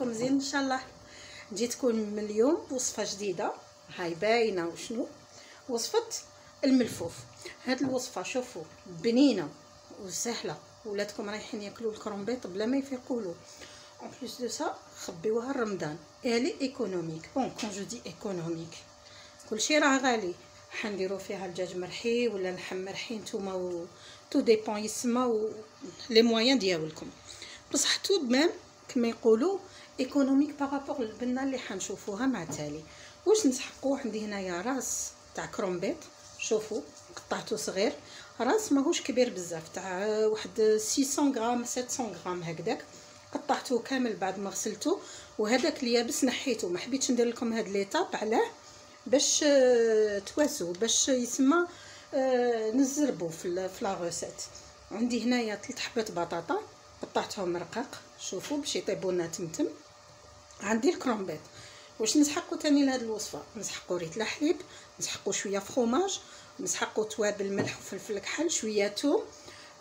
عليكم زين ان شاء الله. جيتكم من اليوم بوصفه جديده، هاي باينه وشنو وصفه الملفوف. هاد الوصفه شوفوا بنينه وسهله، ولادكم رايحين ياكلوا الكرومبيط بلا ما يفيقولوا. اون بليس دو سا خبيوها رمضان. الي ايكونوميك. بون كون جو دي ايكونوميك، كلشي راه غالي. حنديرو فيها الدجاج مرحي ولا لحم مرحي نتوما تو ديبون يسمى لي مويان ديالكم، بصح تو دمام كما يقولوا ايكونوميك بارابور للبنه اللي حنشوفوها مع التالي. واش نسحقوا؟ عندي هنايا راس تاع كرومبيط، شوفوا قطعته صغير، راس ماهوش كبير بزاف، تاع واحد 600 غرام 700 غرام هكذاك. قطعته كامل بعد ما غسلته، وهذاك اليابس نحيته. ما حبيتش ندير لكم هاد ليطاب، علاه؟ باش تواسو، باش يسمى نزربو في لا روسيت. عندي هنايا 3 حبات بطاطا قطعتهم رقاق، شوفوا باش يطيبوا لنا تمتم. عندي الكرومبيط. واش نسحقوا تاني لهاد الوصفه؟ نسحقوا ريت الحليب، نسحقوا شويه فروماج، نسحقوا توابل ملح وفلفل كحل، شويه ثوم،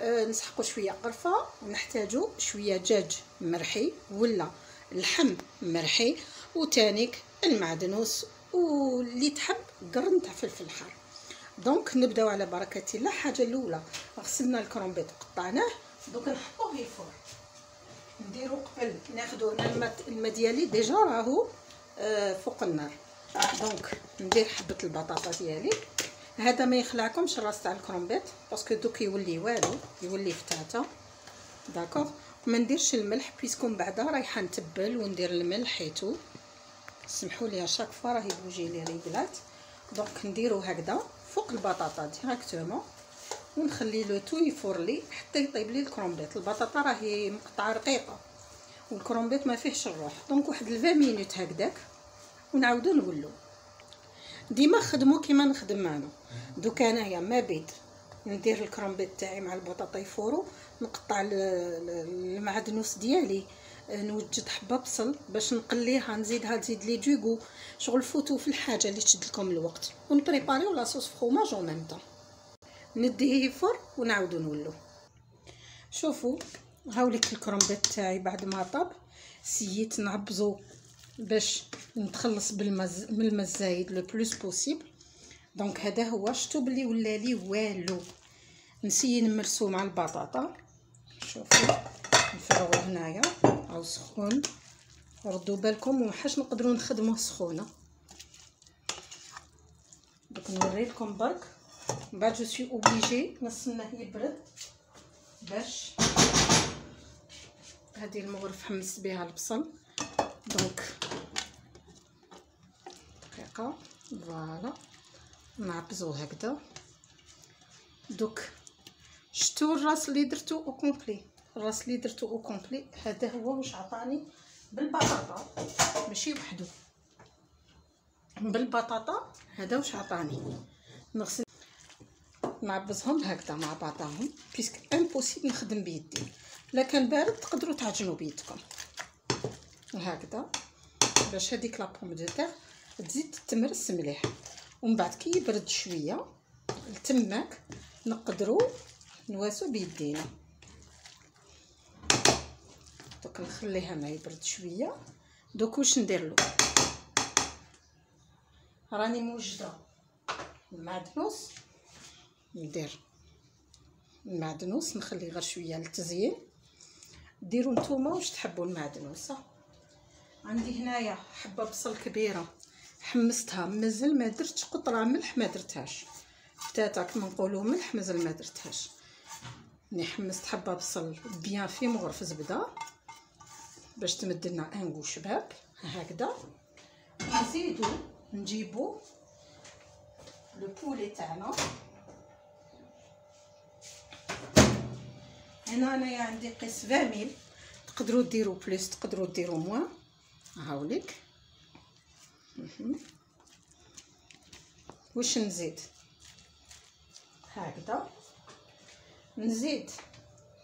نسحقوا شويه قرفه، ونحتاجوا شويه دجاج مرحي ولا اللحم مرحي، وتانيك المعدنوس، واللي تحب قرن تاع فلفل حار. دونك نبداو على بركه الله. الحاجه الاولى غسلنا الكرومبيط قطعناه، دوك نحطوه في الفرن. نديرو قبل ناخدو الماء ديالي ديجا راهو فوق النار. دونك ندير حبه البطاطا ديالي، هذا ما يخلعكمش الراس تاع الكرومبيط باسكو دوك يولي والو، يولي فتاته. داكوغ. ما نديرش الملح بيسكم بعدا رايحه نتبل وندير الملح حيتو. سمحوا لي شاك فوا راهي بوجي لي ريغلات. دونك نديرو هكذا فوق البطاطا ديريكتومون، ونخلي لو تو يفور لي حتى يطيب لي الكرومبيط. البطاطا راهي مقطعه رقيقه والكرومبيط ما فيهش الروح. دونك واحد 20 مينوت هكذاك ونعاودو نولو. ديما خدمو كيما نخدم انا. دوكا انايا ما بيد ندير الكرومبيط تاعي مع البطاطا يفورو، نقطع المعدنوس ديالي، نوجد حبه بصل باش نقليها، نزيد لي دوغو، شغل فوتو في الحاجه اللي تشد لكم الوقت، ونبريباريو لا صوص فروماج اون ميم طون. نديه يفور ونعاودو نولو. شوفوا هاوليك الكرومبيط تاعي بعد ما طاب، سييت نعبزو باش نتخلص من الماء الزايد لو بلوس بوسيبل. دونك هذا هو، شتو بلي ولا لي والو. نسيي نمرسو مع البطاطا. شوفوا نفرغو هنايا او سخون، ردوا بالكم وماحاش نقدروا نخدموه سخونه. دوك نوريلكم برك، من بعد جو سوي اوبليجي نستناه يبرد باش هذه المغرف حمست بها البصل. دونك دقيقه فوالا نعبزو هكذا. دوك شتو الراس اللي درتو او كومبلي، الراس اللي درتو او كومبلي هذا هو واش عطاني بالبطاطا، ماشي وحده بالبطاطا. هذا واش عطاني. نغسل نعبزهم هكذا مع بعضهم، بيسك امبوسيبل نخدم بيدي. لا كان بارد تقدروا تعجنوا بيدكم هكذا باش هذيك لا بوم دو تير تزيد تمرس مليح. ومن بعد كي يبرد شويه تماك نقدروا نواسو بيدينا. دوك نخليها ما يبرد شويه. دوك واش ندير له؟ راني موجده المعدنوس، ندير المعدنوس نخلي غير شويه للتزيين. ديروا نتوما واش تحبوا المعدنوس. عندي هنايا حبه بصل كبيره حمستها، مازال ما درتش قطره ملح، ما درتهاش فتاتا كما نقولوا ملح، مازال ما درتهاش. ني حمست حبه بصل بيان في مغرف زبده باش تمد لنا ان غو شباب هكذا. نزيدو نجيبو لو بولي تاعنا. هنا انايا عندي قيس 20 ميل، تقدروا ديروا بليس تقدروا ديروا موان. هاوليك واش نزيد هكذا. نزيد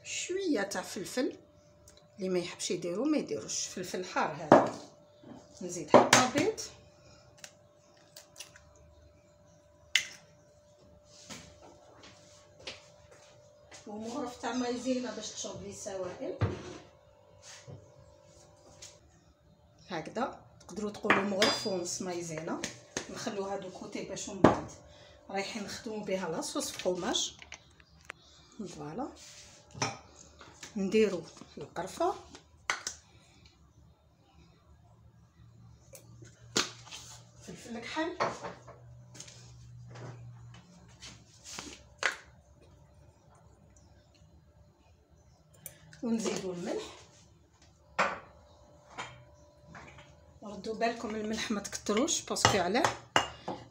شويه تاع فلفل، اللي ما يحبش يديروا ما يديروش فلفل حار. هذا نزيد حبه بيض، ومغرف تاع مايزينا باش تشرب لي سوائل. هكذا. تقدروا تقولوا مغرف ونص مايزينا. نخلو هادو كوتي باش من بعد رايحين نخدموا بها لاصوص فروماج. فوالا نديرو القرفه فلفل الكحل ونزيدو الملح. ردوا بالكم الملح ما تكتروش باسكو علاه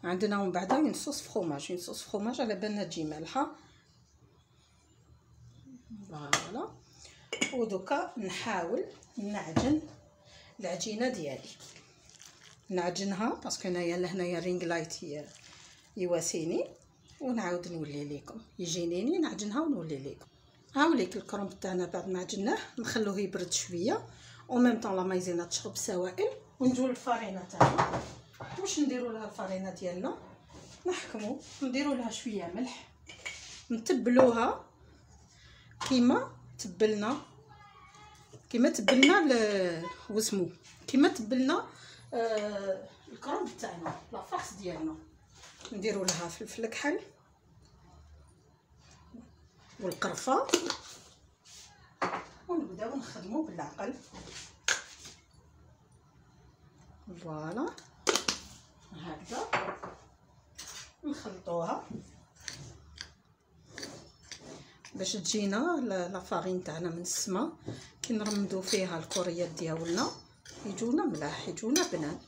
عندنا ومن بعد اون صوص فروماج على بالنا تجي مالحه. فوالا ودوكا نحاول نعجن العجينه ديالي. نعجنها باسكو انايا لهنايا رينغ لايت يواسيني ونعاود نولي لكم يجينيني نعجنها ونولي لكم. هاوليك الكرومب تاعنا بعد ما عجناه نخلوه يبرد شويه او ميم طون لا مايزينا تشرب سوائل. ونجيو للفارينه تاعنا. واش نديروا لها الفارينه ديالنا؟ نحكموا نديروا لها شويه ملح نتبلوها كيما تبلنا واسمو كيما تبلنا الكرومب تاعنا لا فاكس ديالنا. نديروا لها فلفل كحل والقرفه ونبداو نخدموا بالعقل. فوالا هكذا نخلطوها باش تجينا لا فارين تاعنا من السما. كي نرمدو فيها الكوريات ديالنا يجونا ملاح يجونا بنان.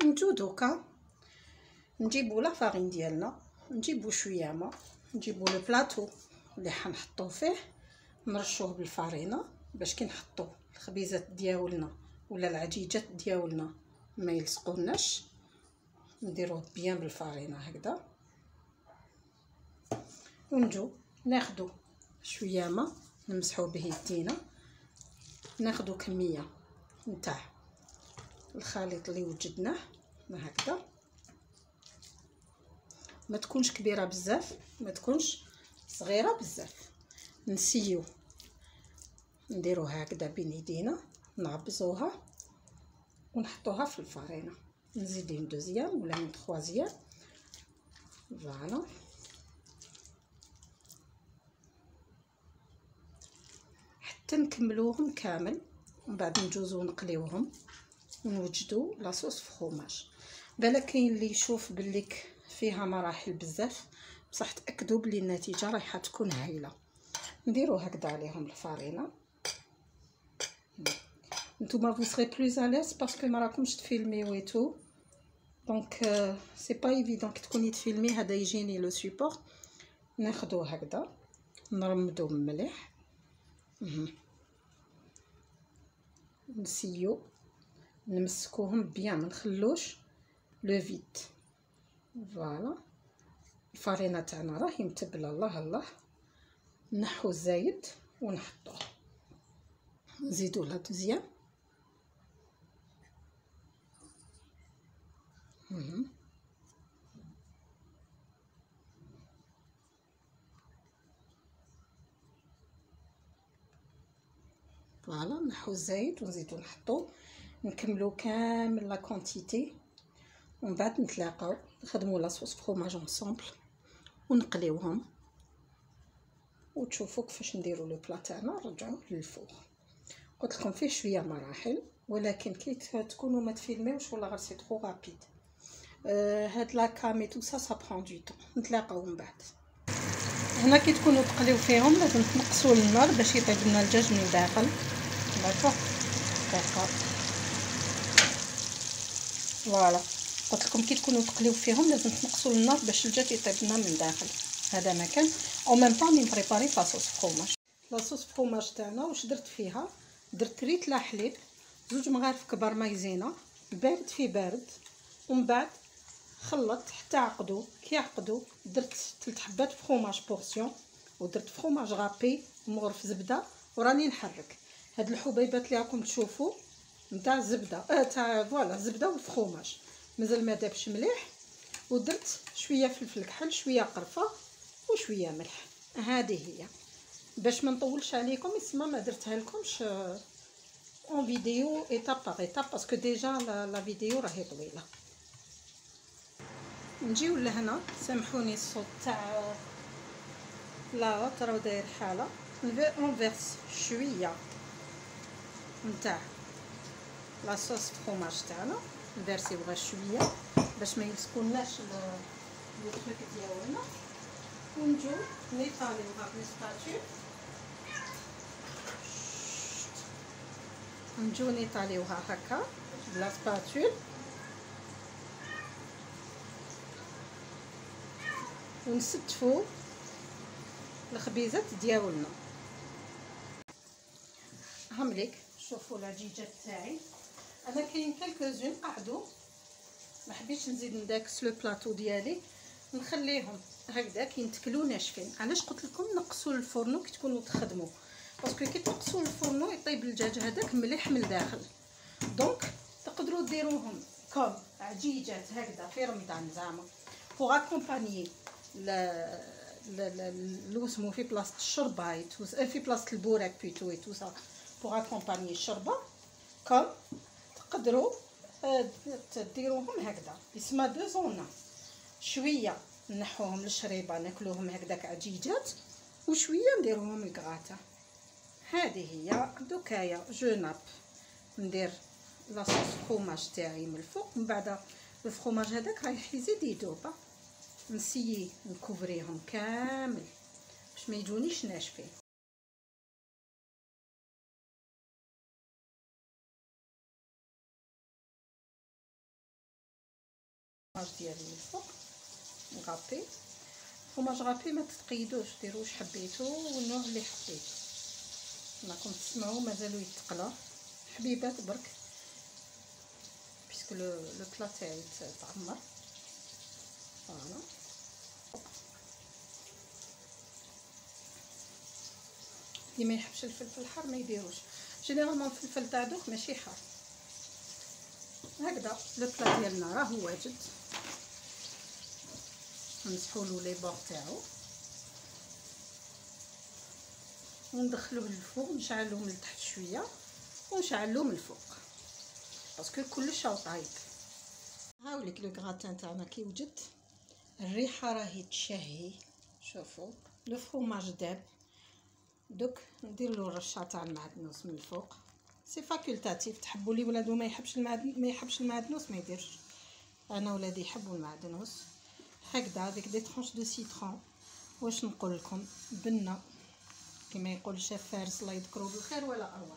نجو دوكا نجيبو لا فارين ديالنا نجيبو شويه ما نجيبو لو بلاطو اللي حنحطوه فيه نرشوه بالفارينه باش كي نحطو الخبيزات ديالنا ولا العجيجات ديالنا ما يلصقوناش. نديروه بيان بالفارينه هكذا ونجو ناخدو شويه ما نمسحو به يدينا. ناخدو كميه نتاع الخليط اللي وجدناه هكذا. ما تكونش كبيره بزاف ما تكونش صغيره بزاف. نسيو نديروها هكذا بين يدينا نعبزوها ونحطوها في الفارينه. نزيد اون دوزيام ولا اون تخوازيام. فوالا حتى نكملوهم كامل ومن بعد نجوزو نقليوهم ونوجدو لاصوص فروماج. بالك كاين اللي يشوف بليك فيها مراحل بزاف بصح تاكدوا بلي النتيجه رايحه تكون هايله. نديرو هكذا عليهم الفارينه. نتوما vous serez plus à l'aise باسكو ما راكمش تفيلميو اي تو دونك سي با ايفيدون كي تكوني تفيلمي. هذا يجيني لو سيبور. ناخذو هكذا نرمدو بالملح نسيو نمسكوهم بيان ما نخلوش لو فيد. فوالا الفارينه تاعنا راهي متبله. الله الله نحو الزايد ونحطوه نزيدو لا دوزيام. فوالا نحو الزايد ونزيدو نحطو نكملو كامل لا كونتيتي ومن بعد نتلاقاو نخدمو لاصوص فروماج انصومبل ونقليوهم وتشوفوا كيفاش نديرو لو بلا تاعنا. نرجعوه للفوق. قلت لكم فيه شويه مراحل ولكن كي تكونوا ما تفيلميوش ولا غير سي ترو رابيد. هاد لا كامي تو سا برون دو طون. نتلاقاو من بعد. هنا كي تكونوا تقليو فيهم لازم تنقصوا النار باش يطيب لنا الدجاج من الداخل. داكوغ فوالا قلت لكم كي تكونوا تقليو فيهم لازم تنقصوا النار باش الدجاج يطيب لنا من الداخل. هذا مكان او ميم طون ني بريباري لاصوص فروماج. لاصوص فروماج تاعنا واش درت فيها؟ درت ريت لا حليب 2 مغارف كبار مايزينا بارد في بارد ومن بعد خلطت حتى عقدو. كي عقدو درت 3 حبات فروماج بورسيون ودرت فروماج غابي ومغرف زبده وراني نحرك. هاد الحبيبات اللي راكم تشوفوا نتاع الزبده تاع فوالا الزبده والفروماج مازال ما دابش مليح. ودرت شويه فلفل كحل شويه قرفه وشويه ملح. هذه هي باش ما نطولش عليكم. يسمى ما درتها لكمش اون فيديو ايتاب باغ ايتاب باسكو ديجا لا فيديو راهي طويله. نجيو لهنا، سامحوني الصوت تاع لا تراو داير حاله. نفيرس شويه نتاع لا صوص فروماج تاعنا، نفيرسيو غير شويه باش ما يلصقولناش لو تروك ديالنا، ونجيو نيطاليوها بلسباتول، نجيو نيطاليوها هكا بلا سباتول، ونستفو الخبيزات ديالنا. هامليك شوفوا العجيجات تاعي، انا كاين كالكوزون قعدوا، ما حبيتش نزيد نداكس لو بلاطو ديالي، نخليهم هكذاك ينتكلوا ناشفين. علاش قلت لكم نقصوا الفرنو كي تكونوا تخدموا؟ باسكو كي تنقصوا الفرنو يطيب الدجاج هذاك مليح من الداخل. دونك تقدروا ديروهم كوم عجيجات هكذا في رمضان زعما بوغ اكومبانيي لو سمو في بلاصه الشربه في بلاصه البوراك بيتو اي تو سا بوغ اكومبانيي الشربه. كوم تقدروا ديروهم هكذا يسمى دو زونا، شويه نحوهم للشريبه ناكلوهم هكذاك عجيجات، وشويه نديروهم الكغاتا. هذه هي دوكايا جو ناب ندير لاصوص فروماج تاعي من الفوق، من بعد الفروماج هذاك رايح يزيد يذوب، نسيي نكوفريهم كامل باش ما يجونيش ناشفين. الفرماج ديالي من الفوق غابي، الفرماج غابي ما تتقيدوش، ديروا واش حبيتو والنوع اللي حبيتو. راكم تسمعوا مازالوا يتقلا حبيبات برك بيسكو لو بلا تاعي تعمر. فوالا اللي ما يحبش الفلفل الحار ما يديروش، جينيرالمون الفلفل تاع دوك ماشي حار. هكذا لو بلا ديالنا راهو واجد، نمسحولو لي بور تاعو وندخلوه للفوق، نشعلوه من التحت شويه ونشعلوه من الفوق باسكو كلش راهو طايب. هاوليك لو غراتان تاعنا كي وجد، الريحه راهي تشهي. شوفوا لو فروماج داب، دوك ندير له رشه تاع المعدنوس من الفوق، سي فاكولتاتيف، تحبوا لي ولادو ما يحبش المعدنوس ما يديرش. انا ولادي يحبوا المعدنوس. هكذا ديك دي طرونش دو سيترون، واش نقول لكم بنه كما يقول الشيف فارس الله يذكرو بالخير ولا اروع.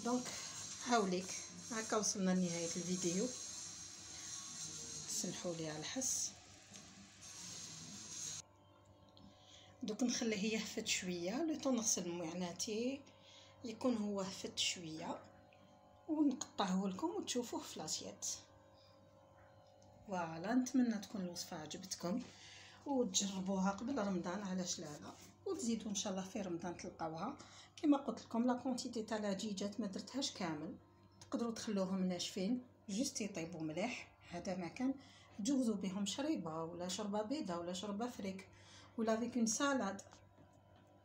دونك هاوليك هكا وصلنا لنهايه الفيديو، سمحوا لي على الحس. دوك نخليه يهفت شويه لو طون نغسل معاناتي يكون هو هفت شويه، ونقطعه لكم وتشوفوه في لاسيات. فوالا نتمنى تكون الوصفه عجبتكم وتجربوها قبل رمضان، علاش لا، وتزيدوا ان شاء الله في رمضان تلقاوها. كما قلت لكم لا كونتيتي تاع العجيجات ما درتهاش كامل، تقدروا تخلوهم ناشفين جوست يطيبوا مليح. هذا ما كان تجوزوا بهم شريبه ولا شربه بيضه ولا شربه فريك ولا فيك اون سالاد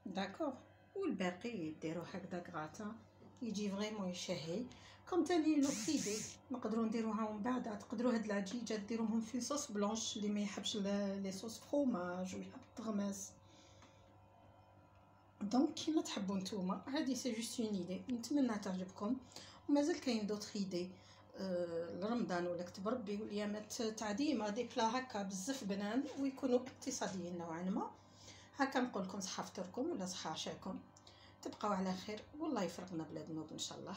داكوغ، والباقي ديروا هكذا غاتا يجي فريمون يشهي. كوم تاني لوكسيدي نقدروا نديروها من بعد، تقدروا هاد العجيجات ديروهم في صوص بلونش اللي ما يحبش لي صوص فروماج ويحب الطغماس. دونك كيما تحبوا نتوما، هذه سي جوست اون ايدي، نتمنى تعجبكم. ومازال كاين دوطخ ايدي لرمضان ولا كتب ربي والايامات تاع ديما دي بلا هكا بزاف بنان ويكونوا اقتصاديين نوعا ما. هكا نقول لكم صحه فطوركم ولا صحه عشاكم، تبقاو على خير والله يفرقنا بلا ذنوب ان شاء الله.